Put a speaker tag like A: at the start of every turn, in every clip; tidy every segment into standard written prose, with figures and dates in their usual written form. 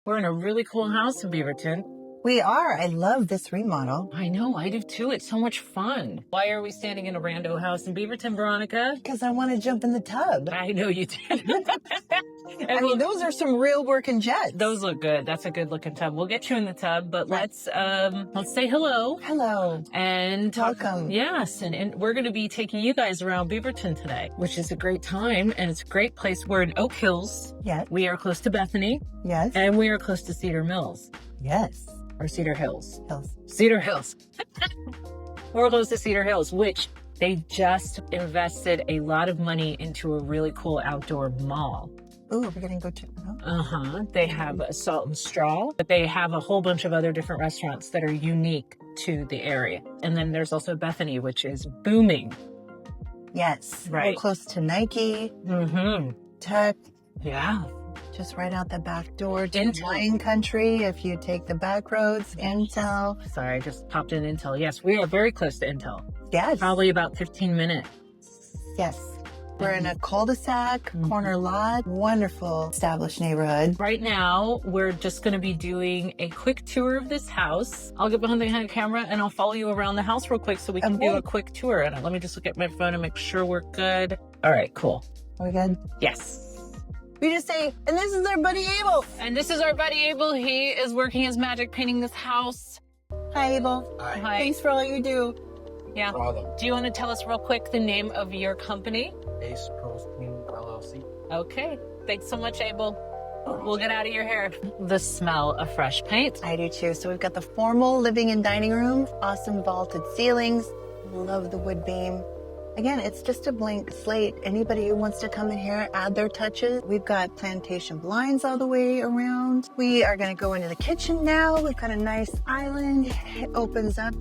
A: We're in a really cool house in Beaverton.
B: We are. I love this remodel.
A: I know, I do too. It's so much fun. Why are we standing in a rando house in Beaverton, Veronica?
B: Because I want to jump in the tub.
A: I know you do.
B: I mean, those are some real working jets.
A: Those look good. That's a good looking tub. We'll get you in the tub, but let's say hello.
B: Hello.
A: And talk.
B: Welcome.
A: Yes, and we're going to be taking you guys around Beaverton today, which is a great time, and it's a great place. We're in Oak Hills.
B: Yes.
A: We are close to Bethany.
B: Yes.
A: And we are close to Cedar Mills.
B: Yes.
A: Or Cedar Hills.
B: Hills.
A: Cedar Hills. We're close to Cedar Hills, which they just invested a lot of money into a really cool outdoor mall.
B: Ooh, we're going to go check it out.
A: They have a Salt and Straw, but they have a whole bunch of other different restaurants that are unique to the area. And then there's also Bethany, which is booming.
B: Yes.
A: Right.
B: We're close to Nike. Tech.
A: Yeah.
B: Just right out the back door to
A: Intel.
B: wine country if you take the back roads. Intel.
A: Sorry, I just popped in Intel. Yes, we are very close to Intel.
B: Yes.
A: Probably about 15 minutes.
B: Yes. We're in a cul-de-sac, corner lot, wonderful established neighborhood.
A: Right now, we're just going to be doing a quick tour of this house. I'll get behind the camera and I'll follow you around the house real quick so we can do a quick tour. And let me just look at my phone and make sure we're good. All right, cool.
B: Are we good?
A: Yes.
B: We just say, and this is our buddy Abel.
A: And this is our buddy Abel. He is working his magic painting this house.
B: Hi, Abel.
A: Hi.
B: Thanks for all you do.
A: Yeah. Do you want to tell us real quick the name of your company?
C: Ace Pros Clean LLC.
A: Okay. Thanks so much, Abel. We'll get out of your hair. The smell of fresh paint.
B: I do too. So we've got the formal living and dining room, awesome vaulted ceilings. Love the wood beam. Again, it's just a blank slate. Anybody who wants to come in here, add their touches. We've got plantation blinds all the way around. We are going to go into the kitchen now. We've got a nice island. It opens up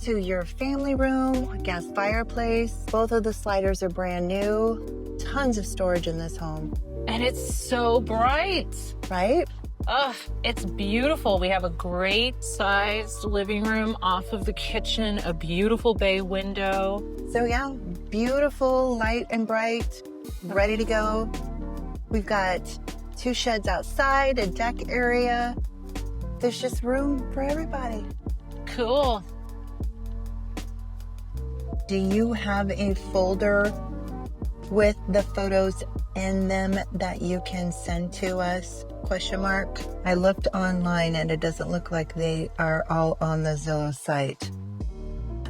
B: to your family room, gas fireplace. Both of the sliders are brand new. Tons of storage in this home.
A: And it's so bright.
B: Right?
A: Ugh, it's beautiful. We have a great sized living room off of the kitchen, a beautiful bay window.
B: So yeah, beautiful, light and bright, ready to go. We've got 2 sheds outside, a deck area. There's just room for everybody.
A: Cool.
B: Do you have a folder with the photos in them that you can send to us? ? I looked online and it doesn't look like they are all on the Zillow site.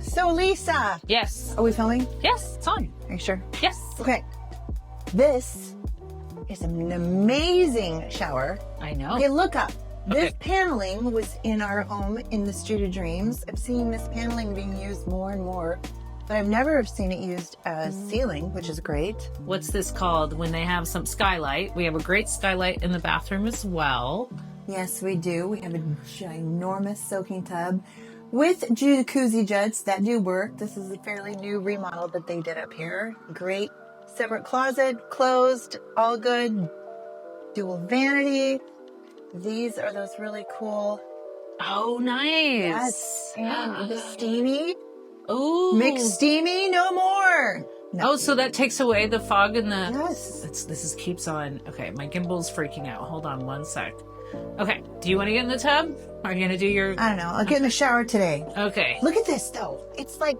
B: So Lisa.
A: Yes.
B: Are we filming?
A: Yes, it's on.
B: Are you sure?
A: Yes.
B: Okay. This is an amazing shower.
A: I know.
B: Okay, look up. This
A: Okay.
B: paneling was in our home in the Street of Dreams. I've seen this paneling being used more and more, but I've never seen it used as ceiling, which is great.
A: What's this called when they have some skylight? We have a great skylight in the bathroom as well.
B: Yes, we do. We have a ginormous soaking tub with jacuzzi jets that do work. This is a fairly new remodel that they did up here. Great separate closet, closed, all good. Dual vanity. These are those really cool.
A: Oh, nice.
B: Yes. And the steamy.
A: Ooh.
B: Mixed steamy, no more. No.
A: Oh, so that takes away the fog and the...
B: Yes.
A: This keeps on... Okay, my gimbal's freaking out. Hold on one sec. Okay, do you want to get in the tub? Are you going to do your...
B: I don't know. I'll get in the shower today.
A: Okay.
B: Look at this, though. It's like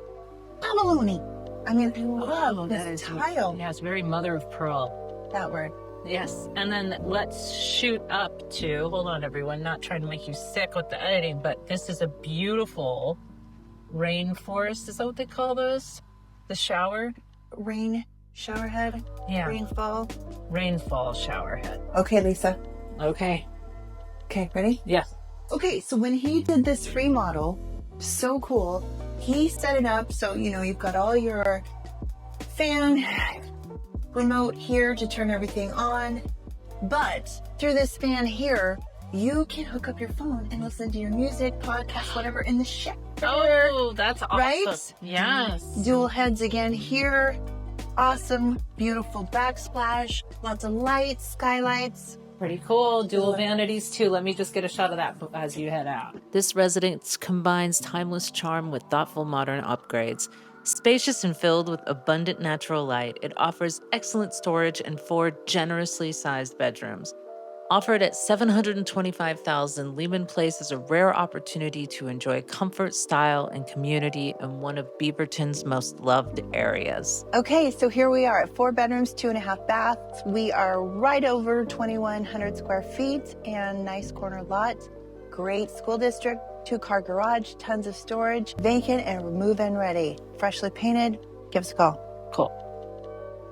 B: abalone. I mean, I love this tile.
A: Yeah, it's very mother of pearl.
B: That word.
A: Yes, and then let's shoot up to... Hold on, everyone. Not trying to make you sick with the editing, but this is a beautiful rainforest. Is that what they call those? The shower?
B: Rain shower head.
A: Yeah.
B: Rainfall.
A: Rainfall shower head.
B: Okay, Lisa.
A: Okay.
B: Okay, ready?
A: Yes.
B: Okay, so when he did this remodel, so cool, he set it up so, you know, you've got all your fan remote here to turn everything on, but through this fan here, you can hook up your phone and listen to your music, podcast, whatever in the shower.
A: Oh, that's awesome.
B: Right?
A: Yes.
B: Dual heads again here. Awesome, beautiful backsplash. Lots of lights, skylights.
A: Pretty cool. Dual vanities too. Let me just get a shot of that as you head out. This residence combines timeless charm with thoughtful modern upgrades. Spacious and filled with abundant natural light, it offers excellent storage and 4 generously sized bedrooms. Offered at $725,000, Lehman Place is a rare opportunity to enjoy comfort, style, and community in one of Beaverton's most loved areas.
B: Okay, so here we are at 4 bedrooms, 2.5 baths. We are right over 2,100 square feet and nice corner lot. Great school district, 2-car garage, tons of storage, vacant and move-in ready. Freshly painted. Give us a call.
A: Cool.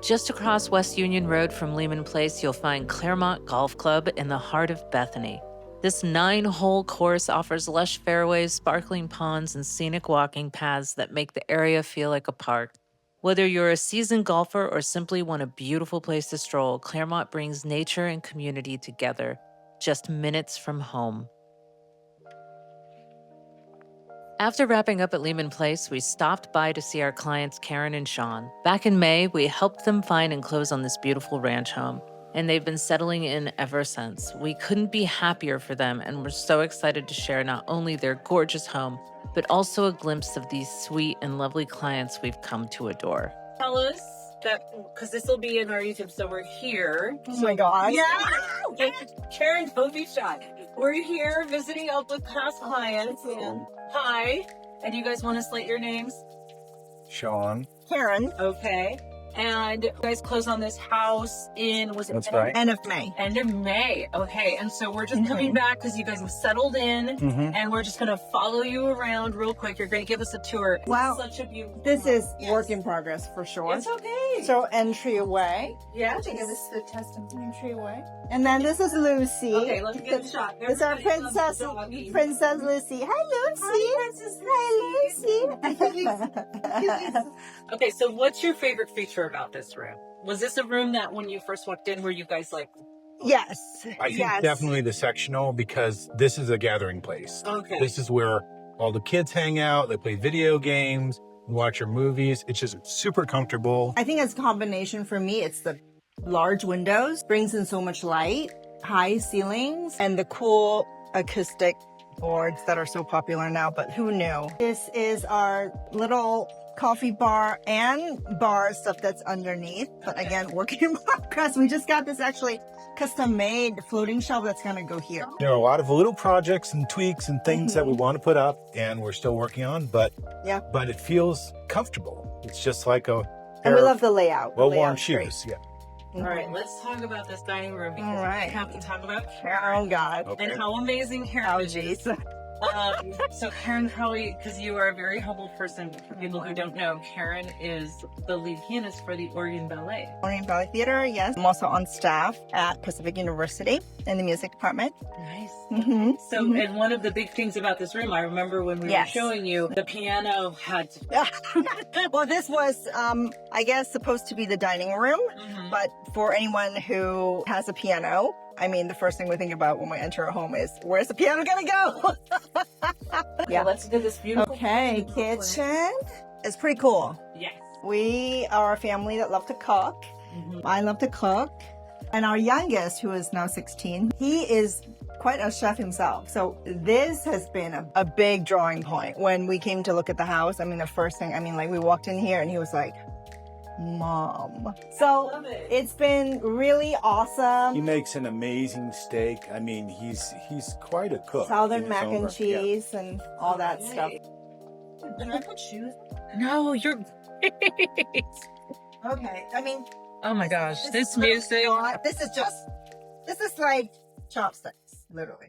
A: Just across West Union Road from Lehman Place, you'll find Claremont Golf Club in the heart of Bethany. This 9-hole course offers lush fairways, sparkling ponds, and scenic walking paths that make the area feel like a park. Whether you're a seasoned golfer or simply want a beautiful place to stroll, Claremont brings nature and community together, just minutes from home. After wrapping up at Lehman Place, we stopped by to see our clients Karen and Sean. Back in May, we helped them find and close on this beautiful ranch home, and they've been settling in ever since. We couldn't be happier for them, and we're so excited to share not only their gorgeous home, but also a glimpse of these sweet and lovely clients we've come to adore. Tell us that, because this will be in our YouTube, so we're here.
D: Oh my God.
A: Yeah! Karen, don't be shy. We're here visiting up with past clients. And hi. And you guys want to slate your names?
C: Sean.
D: Karen.
A: Okay. And you guys closed on this house in, was it
C: That's right.
D: End of May.
A: End of May. Okay. And so we're just coming back because you guys have settled in, and we're just going to follow you around real quick. You're going to give us a tour.
D: Wow.
A: It's such a beautiful
D: This is
A: Yes.
D: work in progress for sure.
A: It's okay.
D: So entryway.
A: Yeah.
D: This is the entryway. And then this is Lucy.
A: Okay, let's get the shot.
D: It's our princess, Princess Lucy. Hi, Lucy. Hi, Lucy.
A: Okay, so what's your favorite feature about this room? Was this a room that when you first walked in, were you guys like,
D: Yes.
E: I think
D: yes.
E: definitely the sectional, because this is a gathering place.
A: okay.
E: This is where all the kids hang out. They play video games, watch your movies. It's just super comfortable.
D: I think it's a combination for me. It's the large windows, brings in so much light, high ceilings, and the cool acoustic boards that are so popular now, but who knew? This is our little coffee bar and bar stuff that's underneath, but again, working in progress. We just got this actually custom made floating shelf that's going to go here.
E: There are a lot of little projects and tweaks and things that we want to put up and we're still working on, but
D: Yeah.
E: but it feels comfortable. It's just like a
D: And
E: pair
D: we
E: of
D: love the layout. The
E: well-worn
D: layout's great.
E: shoes. Yeah.
A: All right, let's talk about this dining room because
D: All right.
A: we have to talk about
D: Oh,
A: Karen
D: God.
E: Okay.
A: and how amazing Karen is.
D: Allergies.
A: So Karen probably, because you are a very humble person, for people who don't know, Karen is the lead pianist for the Oregon Ballet.
D: Orient Valley Theater, yes. I'm also on staff at Pacific University in the music department.
A: Nice.
D: Mm-hmm.
A: So, and one of the big things about this room, I remember when we
D: Yes.
A: were showing you, the piano had to...
D: Well, this was, I guess, supposed to be the dining room, but for anyone who has a piano, I mean, the first thing we think about when we enter a home is, where's the piano gonna go?
A: Yeah, let's do this beautiful...
D: Okay, kitchen. It's pretty cool.
A: Yes.
D: We are a family that love to cook. I love to cook. And our youngest, who is now 16, he is quite a chef himself. So this has been a big drawing point. When we came to look at the house, I mean, the first thing, like we walked in here and he was like, Mom. So
A: Love it.
D: it's been really
F: He
D: awesome.
F: makes an amazing steak. I mean, he's quite a cook.
D: Southern
F: in his
D: mac
F: own
D: and
F: right. Yeah.
D: cheese and all that stuff.
A: Can I put shoes? No, you're great.
D: Okay, I mean,
A: Oh my gosh, this music.
D: this is like chopsticks, literally.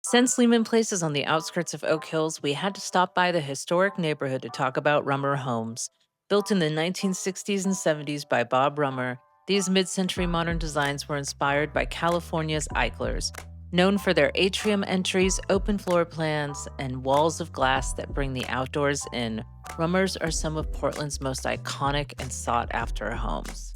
A: Since Lehman Place is on the outskirts of Oak Hills, we had to stop by the historic neighborhood to talk about Rummer homes. Built in the 1960s and 70s by Bob Rummer, these mid-century modern designs were inspired by California's Eichlers. Known for their atrium entries, open floor plans, and walls of glass that bring the outdoors in, Rummers are some of Portland's most iconic and sought-after homes.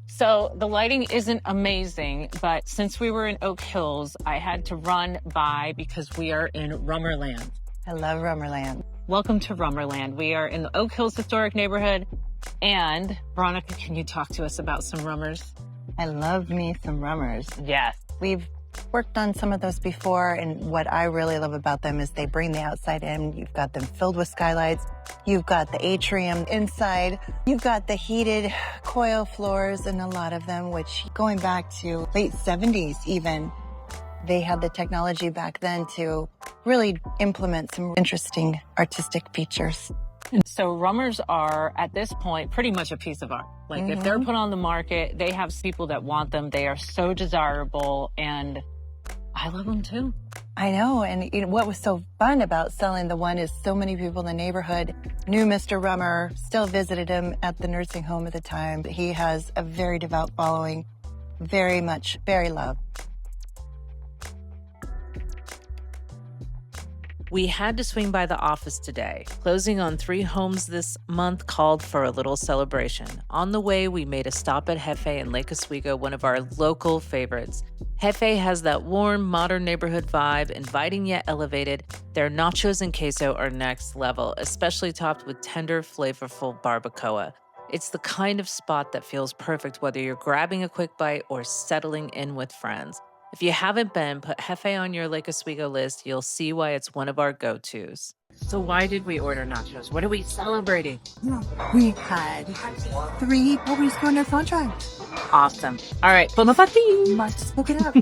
A: So the lighting isn't amazing, but since we were in Oak Hills, I had to run by because we are in Rummerland.
B: I love Rummerland.
A: Welcome to Rummerland. We are in the Oak Hills historic neighborhood. And Veronica, can you talk to us about some Rummers?
B: I love me some Rummers.
A: Yes.
B: We've worked on some of those before, and what I really love about them is they bring the outside in. You've got them filled with skylights. You've got the atrium inside. You've got the heated coil floors in a lot of them, which going back to late 70s even, they had the technology back then to really implement some interesting artistic features.
A: So Rummers are, at this point, pretty much a piece of art. Like, if they're put on the market, they have people that want them. They are so desirable, and I love them too.
B: I know, and you know, what was so fun about selling the one is so many people in the neighborhood knew Mr. Rummer, still visited him at the nursing home at the time. He has a very devout following, very loved.
A: We had to swing by the office today. Closing on 3 homes this month called for a little celebration. On the way, we made a stop at Jefe in Lake Oswego, one of our local favorites. Jefe has that warm, modern neighborhood vibe, inviting yet elevated. Their nachos and queso are next level, especially topped with tender, flavorful barbacoa. It's the kind of spot that feels perfect whether you're grabbing a quick bite or settling in with friends. If you haven't been, put Jefe on your Lake Oswego list. You'll see why it's one of our go-tos. So why did we order nachos? What are we celebrating?
B: We had 3 always going to contract.
A: Awesome. All right. Bumafati.
B: Let's look it up.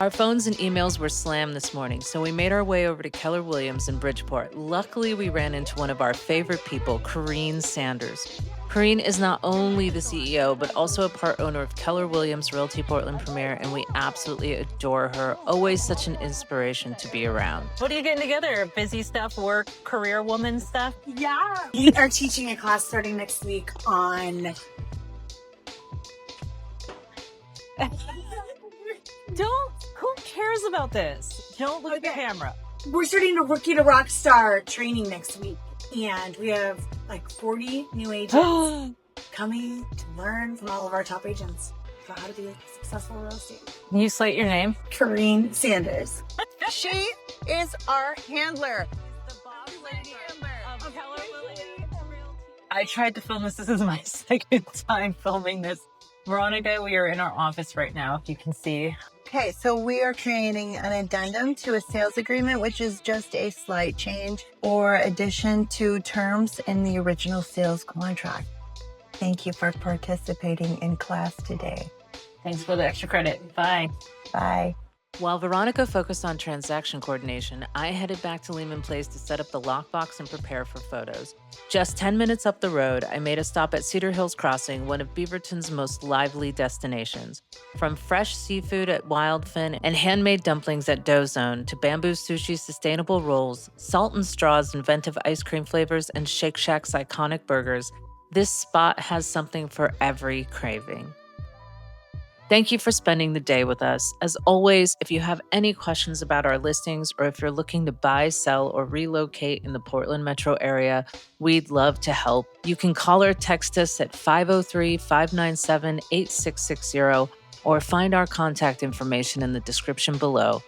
A: Our phones and emails were slammed this morning, so we made our way over to Keller Williams in Bridgeport. Luckily, we ran into one of our favorite people, Corrine Sanders. Corrine is not only the CEO, but also a part owner of Keller Williams Realty Portland Premier, and we absolutely adore her. Always such an inspiration to be around. What are you getting together? Busy stuff, work, career woman stuff?
G: Yeah. We are teaching a class starting next week on...
A: Who cares about this? Don't look at the camera.
G: We're starting a Rookie to Rockstar training next week. And we have like 40 new agents coming to learn from all of our top agents about how to be a successful real estate.
A: Can you slate your name?
G: Corrine Sanders.
B: She is our handler.
A: The boss lady of Keller Williams. I tried to film this. This is my second time filming this. Veronica, we are in our office right now, if you can see.
B: Okay, so we are creating an addendum to a sales agreement, which is just a slight change or addition to terms in the original sales contract. Thank you for participating in class today.
A: Thanks for the extra credit. Bye.
B: Bye.
A: While Veronica focused on transaction coordination, I headed back to Lehman Place to set up the lockbox and prepare for photos. Just 10 minutes up the road, I made a stop at Cedar Hills Crossing, one of Beaverton's most lively destinations. From fresh seafood at Wildfin and handmade dumplings at Dough Zone to Bamboo Sushi's sustainable rolls, Salt and Straw's inventive ice cream flavors, and Shake Shack's iconic burgers, this spot has something for every craving. Thank you for spending the day with us. As always, if you have any questions about our listings or if you're looking to buy, sell, or relocate in the Portland metro area, we'd love to help. You can call or text us at 503-597-8660 or find our contact information in the description below.